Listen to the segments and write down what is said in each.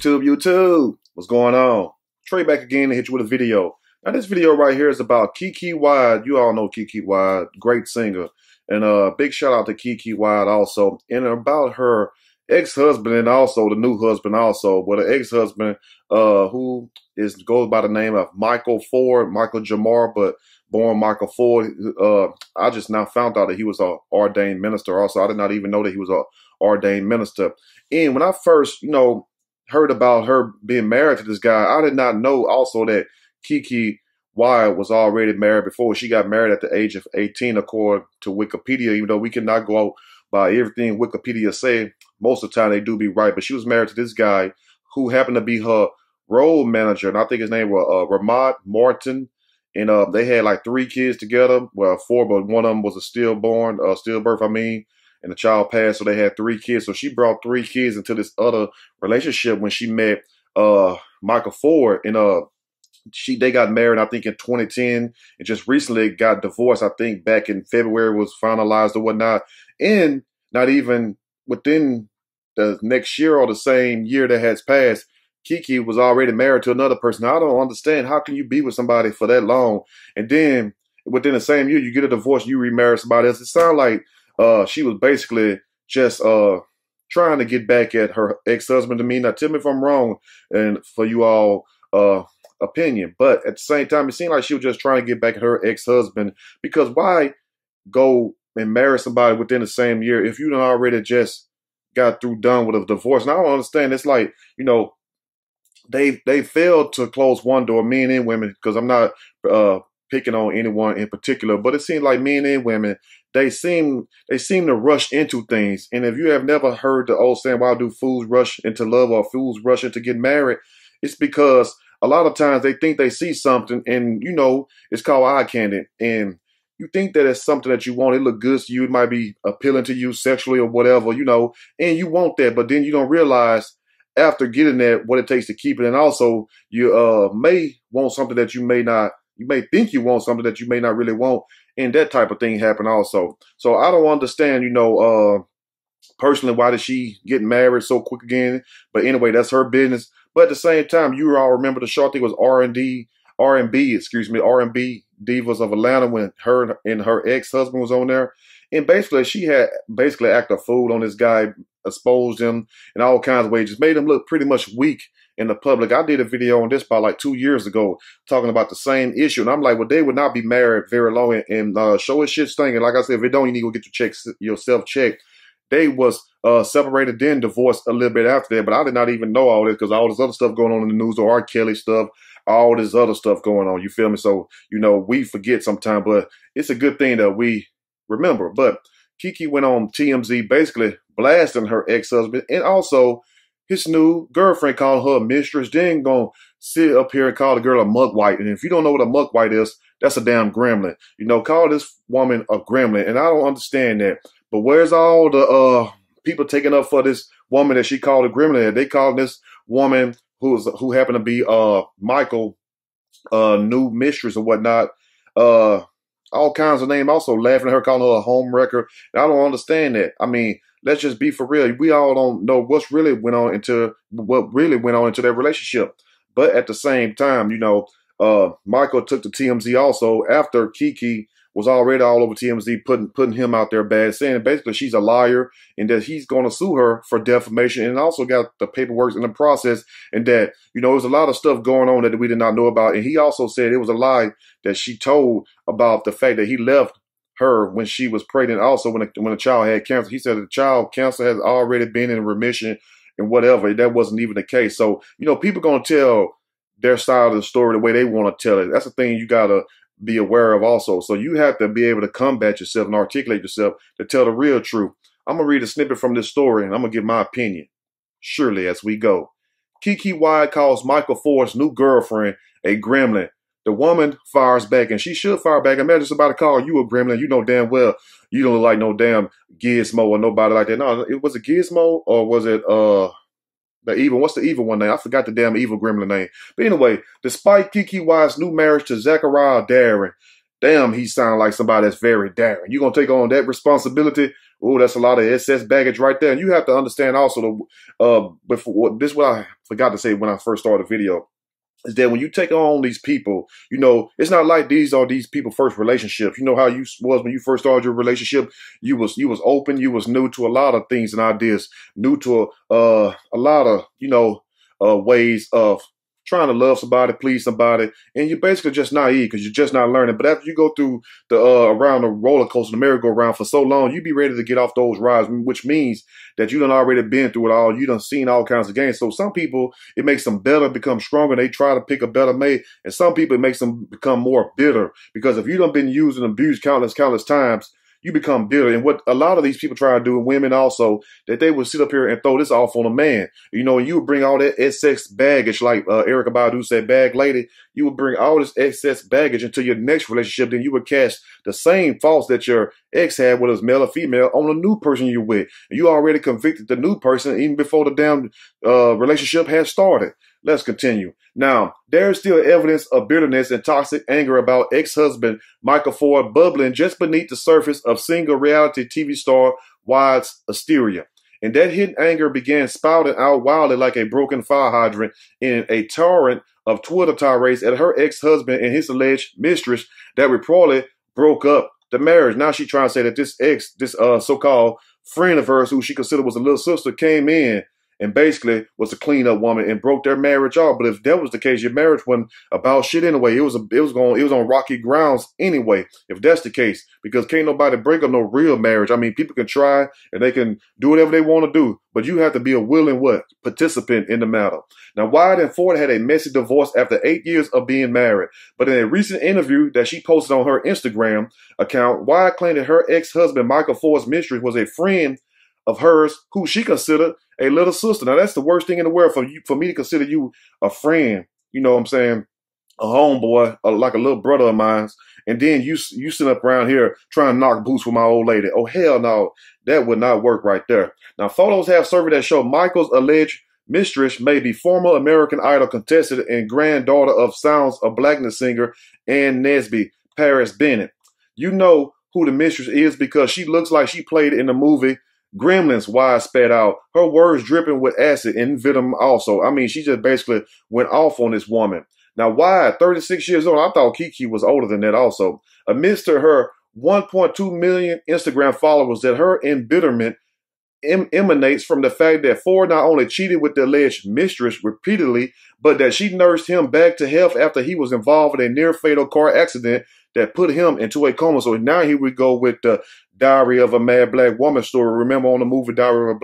YouTube, what's going on? Trey back again to hit you with a video. Now this video right here is about KeKe Wyatt. You all know KeKe Wyatt, great singer. And big shout out to KeKe Wyatt also. And about her ex-husband and also the new husband also. But the ex-husband who goes by the name of Michael Jamar, but born Michael Ford. I just now found out that he was an ordained minister also. I did not even know that he was an ordained minister. And when I first, heard about her being married to this guy, I did not know also that KeKe Wyatt was already married before. She got married at the age of 18, according to Wikipedia, even though we cannot go out by everything Wikipedia say. Most of the time they do be right, but she was married to this guy who happened to be her road manager, and I think his name was Ramad Martin. And they had like 3 kids together. Well, 4, but one of them was a stillbirth, and the child passed, so they had 3 kids. So she brought 3 kids into this other relationship when she met Michael Ford, and they got married, I think, in 2010, and just recently got divorced. I think back in February was finalized or whatnot, and not even within the next year or the same year that has passed, KeKe was already married to another person. Now, I don't understand, how can you be with somebody for that long, and then within the same year you get a divorce, you remarry somebody else? It sounds like she was basically just trying to get back at her ex-husband to me. Now, tell me if I'm wrong, and for you all opinion. But at the same time, it seemed like she was just trying to get back at her ex-husband, because why go and marry somebody within the same year if you done already just got done with a divorce? Now, I don't understand. It's like, they failed to close one door, men and women, because I'm not picking on anyone in particular, but it seems like men and women, they seem to rush into things. And if you have never heard the old saying, why do fools rush into love or fools rush into getting married? It's because a lot of times they think they see something, and it's called eye candy, and you think that it's something that you want. It look good to you. It might be appealing to you sexually or whatever, and you want that, but then you don't realize after getting that what it takes to keep it. And also you may want something that you may think you want something that you may not really want, and that type of thing happen also. So I don't understand, personally, why did she get married so quick again? But anyway, that's her business. But at the same time, you all remember the show, I think it was R&B Divas of Atlanta, when her and her ex-husband was on there. And basically, she had acted a fool on this guy, exposed him in all kinds of ways, just made him look pretty much weak in the public. I did a video on this about like 2 years ago talking about the same issue. And I'm like, well, they would not be married very long, and show his shit stinking. Like I said, if it don't, you need to go get yourself checked. They was separated, then divorced a little bit after that. But I did not even know all this, because all this other stuff going on in the news, or R. Kelly stuff, all this other stuff going on. You feel me? So, we forget sometimes, but it's a good thing that we remember. But KeKe went on TMZ basically blasting her ex-husband and also his new girlfriend, calling her a mistress. Then gonna sit up here and call the girl a mugwhite. And if you don't know what a mugwhite is, that's a damn gremlin. Call this woman a gremlin. And I don't understand that. But where's all the people taking up for this woman that she called a gremlin? They called this woman who happened to be Michael new mistress or whatnot. All kinds of names, also laughing at her, calling her a home wrecker. And I don't understand that. I mean, let's just be for real. We all don't know what really went on into their relationship. But at the same time, Michael took to TMZ also after KeKe was already all over TMZ, putting him out there bad, saying basically she's a liar and that he's going to sue her for defamation, and also got the paperwork in the process, and that, there's a lot of stuff going on that we did not know about. And he also said it was a lie that she told about the fact that he left her when she was pregnant. Also, when the child had cancer, he said the child cancer has already been in remission and whatever. That wasn't even the case. So, people going to tell their side of the story the way they want to tell it. That's the thing you got to be aware of also. So you have to be able to combat yourself and articulate yourself to tell the real truth. I'm going to read a snippet from this story, and I'm going to give my opinion, surely, as we go. KeKe Wyatt calls Michael Ford's new girlfriend a gremlin. The woman fires back, and she should fire back. Imagine somebody call you a gremlin. You know damn well you don't look like no damn Gizmo or nobody like that. No, it was a Gizmo, or was it what's the evil one name? I forgot the damn evil gremlin name. But anyway, despite KeKe Wyatt's new marriage to Zachariah Darren, damn, he sounded like somebody that's very daring. You're going to take on that responsibility? Oh, that's a lot of SS baggage right there. And you have to understand also, this is what I forgot to say when I first started the video, is that when you take on these people, you know, it's not like these are these people first relationships. You know how you was when you first started your relationship. You was open. You was new to a lot of things and ideas, new to a lot of, you know, ways of trying to love somebody, please somebody, and you're basically just naive because you're just not learning. But after you go through the around the roller coaster, the merry-go-round for so long, you be ready to get off those rides, which means that you done already been through it all. You done seen all kinds of games. So some people, it makes them better, become stronger. They try to pick a better mate, and some people, it makes them become more bitter because if you done been used and abused countless times, you become bitter. And what a lot of these people try to do, and women also, that they would sit up here and throw this off on a man. You know, and you would bring all that excess baggage, like Erykah Badu said, bag lady. You would bring all this excess baggage into your next relationship. Then you would cast the same faults that your ex had, whether it's male or female, on the new person you're with. And you already convicted the new person even before the damn relationship had started. Let's continue. Now, there's still evidence of bitterness and toxic anger about ex-husband Michael Ford bubbling just beneath the surface of single reality TV star Wyatt's hysteria. And that hidden anger began spouting out wildly like a broken fire hydrant in a torrent of Twitter tirades at her ex-husband and his alleged mistress that reportedly broke up the marriage. Now she's trying to say that this so-called friend of hers, who she considered was a little sister, came in and basically was a cleanup woman and broke their marriage off. But if that was the case, your marriage wasn't about shit anyway. It was on rocky grounds anyway, if that's the case, because can't nobody break up no real marriage. I mean, people can try and they can do whatever they want to do, but you have to be a willing participant in the matter. Now, Wyatt and Ford had a messy divorce after 8 years of being married. But in a recent interview that she posted on her Instagram account, Wyatt claimed that her ex-husband, Michael Ford's mistress, was a friend of hers who she considered a little sister. Now, that's the worst thing in the world for me to consider you a friend, you know what I'm saying, a homeboy, like a little brother of mine, and then you sit up around here trying to knock boots with my old lady. Oh, hell no, that would not work right there. Now, photos have surfaced that show Michael's alleged mistress may be former American Idol contestant and granddaughter of Sounds of Blackness singer Ann Nesby, Paris Bennett. You know who the mistress is because she looks like she played in the movie Gremlins, Wyatt spat out, her words dripping with acid and venom also. I mean, she just basically went off on this woman. Now, Wyatt, 36 years old, I thought KeKe was older than that also. Amidst her 1.2 million Instagram followers, that her embitterment emanates from the fact that Ford not only cheated with the alleged mistress repeatedly, but that she nursed him back to health after he was involved in a near-fatal car accident that put him into a coma. So now here we go with the Diary of a Mad Black Woman story. Remember on the movie Diary of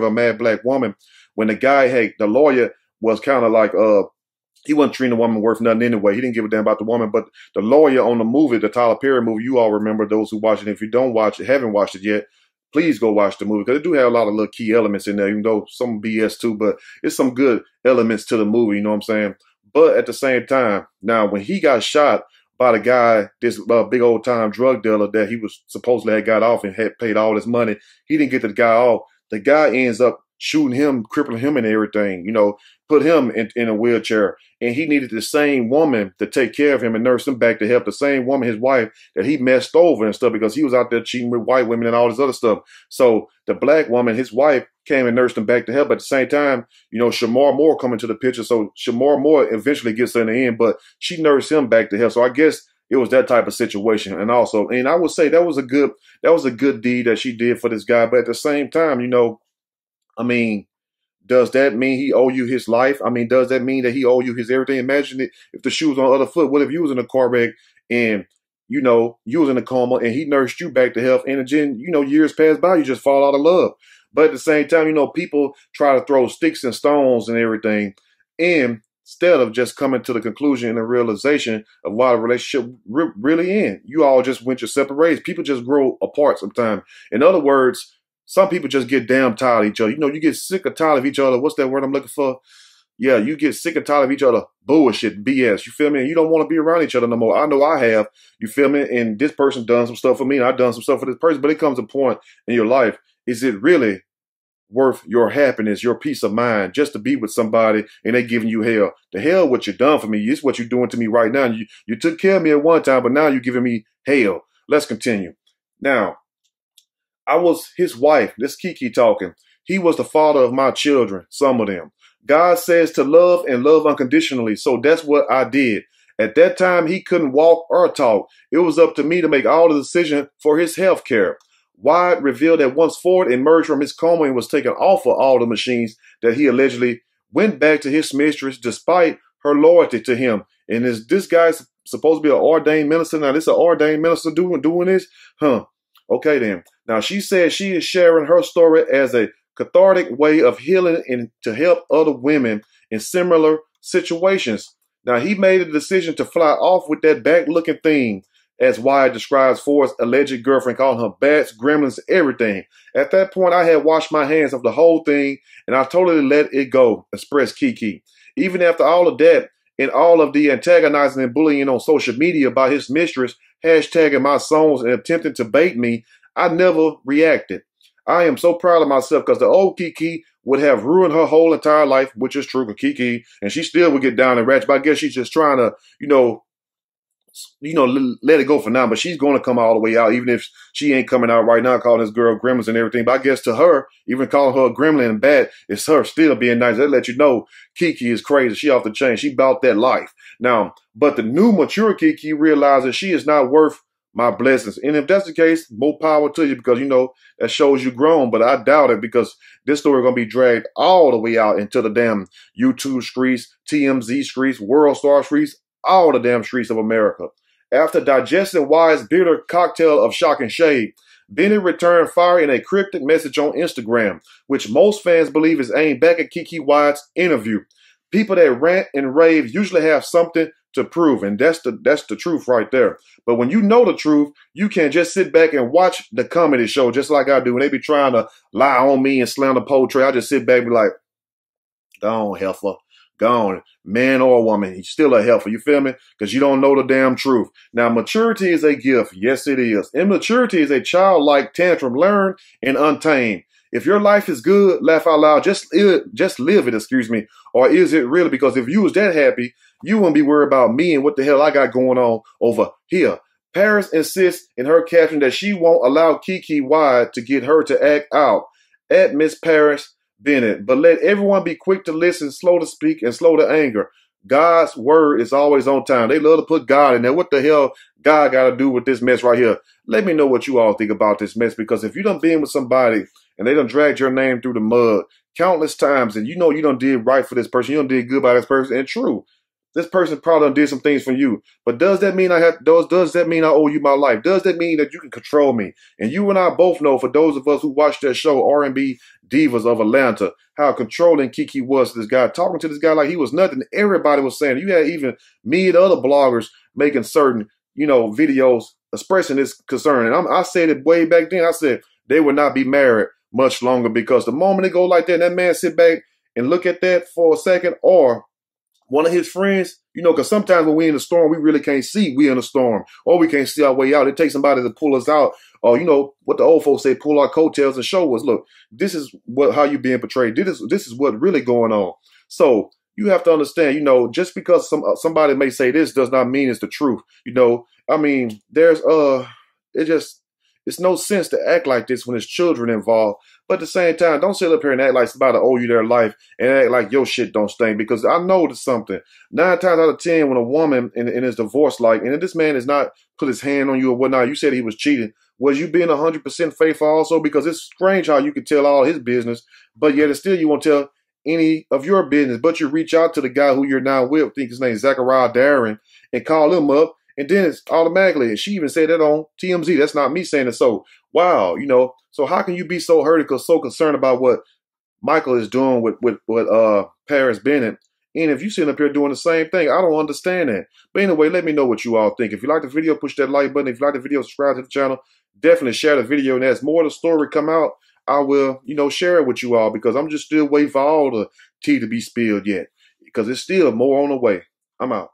a Mad Black Woman, when the guy, the lawyer was kind of like, he wasn't treating the woman worth nothing anyway. He didn't give a damn about the woman. But the lawyer on the movie, the Tyler Perry movie, you all remember, those who watch it. If you don't watch it, haven't watched it yet, please go watch the movie because it do have a lot of little key elements in there, even though some BS too, but it's some good elements to the movie, you know what I'm saying? But at the same time, now when he got shot by the guy, this big old time drug dealer that he was supposedly had got off and had paid all his money, he didn't get the guy off. The guy ends up shooting him, crippling him and everything, you know, put him in a wheelchair. And he needed the same woman to take care of him and nurse him back to health. The same woman, his wife, that he messed over and stuff because he was out there cheating with white women and all this other stuff. So the black woman, his wife, came and nursed him back to health. But at the same time, you know, Shamar Moore come into the picture. So Shamar Moore eventually gets her in the end, but she nursed him back to health. So I guess it was that type of situation. And also, and I would say that was a good deed that she did for this guy. But at the same time, you know, I mean, does that mean he owe you his life? I mean, does that mean that he owe you his everything? Imagine it if the shoe was on the other foot. What if you was in a car wreck and, you know, you was in a coma and he nursed you back to health and then, you know, years pass by, you just fall out of love. But at the same time, you know, people try to throw sticks and stones and everything instead of just coming to the conclusion and the realization of why the relationship really end. You all just went your separate ways. People just grow apart sometimes. In other words, some people just get damn tired of each other. You know, you get sick or tired of each other. What's that word I'm looking for? Yeah, you get sick and tired of each other. Bullshit, BS. You feel me? And you don't want to be around each other no more. I know I have. You feel me? And this person done some stuff for me, and I've done some stuff for this person. But it comes a point in your life. Is it really worth your happiness, your peace of mind, just to be with somebody and they giving you hell. The hell what you done for me. It's what you're doing to me right now. You took care of me at one time, but now you're giving me hell. Let's continue. Now, I was his wife. This KeKe talking. He was the father of my children, some of them. God says to love and love unconditionally. So that's what I did. At that time, he couldn't walk or talk. It was up to me to make all the decision for his health care. Wyatt revealed that once Ford emerged from his coma and was taken off of all the machines, that he allegedly went back to his mistress despite her loyalty to him. And is this guy supposed to be an ordained minister? Now, this is an ordained minister doing this? Huh. Okay, then. Now, she said she is sharing her story as a cathartic way of healing and to help other women in similar situations. Now, he made a decision to fly off with that back-looking thing, as Wyatt describes Ford's alleged girlfriend, calling her bats, gremlins, everything. At that point, I had washed my hands of the whole thing, and I totally let it go, expressed KeKe. Even after all of that, and all of the antagonizing and bullying on social media by his mistress, hashtagging my songs and attempting to bait me, I never reacted. I am so proud of myself because the old KeKe would have ruined her whole entire life, which is true for KeKe, and she still would get down and ratchet. But I guess she's just trying to, let it go for now. But she's going to come all the way out, even if she ain't coming out right now calling this girl gremlins and everything. But I guess to her, even calling her a gremlin and bad, it's her still being nice. That let you know KeKe is crazy. She off the chain. She about that life. Now, but the new mature KeKe realizes she is not worth my blessings. And if that's the case, more power to you, because, that shows you grown. But I doubt it, because this story is going to be dragged all the way out into the damn YouTube streets, TMZ streets, World Star streets, all the damn streets of America. After digesting Wyatt's bitter cocktail of shock and shade, Bennett returned fire in a cryptic message on Instagram, which most fans believe is aimed back at KeKe Wyatt's interview. People that rant and rave usually have something to prove, and that's the truth right there. But when you know the truth, you can't just sit back and watch the comedy show just like I do. When they be trying to lie on me and slander poetry, I just sit back and be like, go on, heifer. Go on, man or woman, he's still a heifer, you feel me? Because you don't know the damn truth. Now, maturity is a gift. Yes, it is. Immaturity is a childlike tantrum learned and untamed. If your life is good, laugh out loud, just live it, excuse me. Or is it really? Because if you was that happy, you wouldn't be worried about me and what the hell I got going on over here. Paris insists in her caption that she won't allow KeKe Wyatt to get her to act out. At Miss Paris Bennett, but let everyone be quick to listen, slow to speak, and slow to anger. God's word is always on time. They love to put God in there. What the hell God got to do with this mess right here? Let me know what you all think about this mess, because if you done been with somebody and they done dragged your name through the mud countless times, and you done did right for this person, you done did good by this person, and true, this person probably done did some things for you. But does that mean does that mean I owe you my life? Does that mean that you can control me? And you and I both know, for those of us who watched that show, R&B Divas of Atlanta, how controlling KeKe was to this guy, talking to this guy like he was nothing. Everybody was saying, you had even me and other bloggers making certain, videos expressing this concern. And I said it way back then. I said they would not be married much longer, because the moment they go like that, and that man sit back and look at that for a second, or one of his friends, because sometimes when we're in a storm, we really can't see we're in a storm, or we can't see our way out. It takes somebody to pull us out, or, what the old folks say, pull our coattails and show us, look, this is how you're being portrayed. This is what's really going on. So you have to understand, just because somebody may say this does not mean it's the truth. It's no sense to act like this when there's children involved. But at the same time, don't sit up here and act like somebody owe you their life and act like your shit don't stink. Because I know there's something. 9 times out of 10, when a woman in his divorce, and this man has not put his hand on you or whatnot, you said he was cheating. Was you being 100% faithful also? Because it's strange how you can tell all his business, but yet still you won't tell any of your business. But you reach out to the guy who you're now with, I think his name is Zachariah Darren, and call him up. And then it's automatically, and she even said that on TMZ. That's not me saying it. So, wow, so how can you be so hurt, so concerned about what Michael is doing with Paris Bennett? And if you sitting up here doing the same thing, I don't understand that. But anyway, let me know what you all think. If you like the video, push that like button. If you like the video, subscribe to the channel. Definitely share the video. And as more of the story come out, I will, share it with you all, because I'm just still waiting for all the tea to be spilled yet, because it's still more on the way. I'm out.